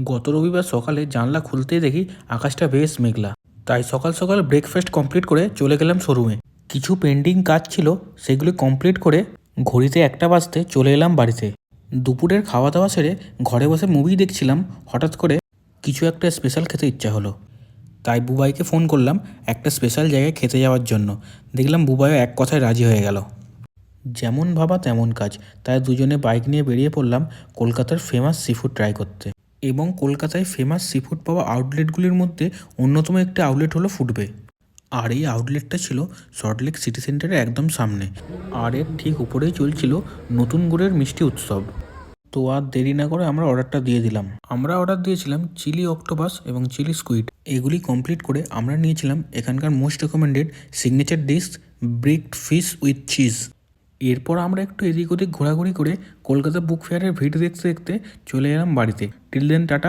গত রবিবার সকালে জানলা খুলতেই দেখি আকাশটা বেশ মেঘলা। তাই সকাল সকাল ব্রেকফাস্ট কমপ্লিট করে চলে গেলাম শোরুমে। কিছু পেন্ডিং কাজ ছিল, সেগুলি কমপ্লিট করে ঘড়িতে 1টা বাজতে চলে এলাম বাড়িতে। দুপুরের খাওয়া দাওয়া সেরে ঘরে বসে মুভি দেখছিলাম, হঠাৎ করে কিছু একটা স্পেশাল খেতে ইচ্ছা হলো। তাই বুবাইকে ফোন করলাম একটা স্পেশাল জায়গায় খেতে যাওয়ার জন্য। দেখলাম বুবাইও এক কথায় রাজি হয়ে গেল। যেমন ভাবা তেমন কাজ, তাই দুজনে বাইক নিয়ে বেরিয়ে পড়লাম কলকাতার ফেমাস সিফুড ট্রাই করতে। এবং কলকাতায় ফেমাস সিফুড পাওয়া আউটলেটগুলির মধ্যে অন্যতম একটি আউটলেট হলো ফুডবে। আর এই আউটলেটটা ছিল সল্টলেক সিটি সেন্টারের একদম সামনে। আর এর ঠিক উপরেই চলছিল নতুন গুড়ের মিষ্টি উৎসব। তো আর দেরি না করে আমরা অর্ডারটা দিয়ে দিলাম। আমরা অর্ডার দিয়েছিলাম চিলি অক্টোপাস এবং চিলি স্কুইড। এগুলি কমপ্লিট করে আমরা নিয়েছিলাম এখানকার most recommended signature dish bricked fish with cheese. এরপর আমরা একটু এদিক ওদিক ঘোরাঘুরি করে কলকাতা বুক ফেয়ারের ভিড় দেখতে দেখতে চলে এলাম বাড়িতে। Till then tata.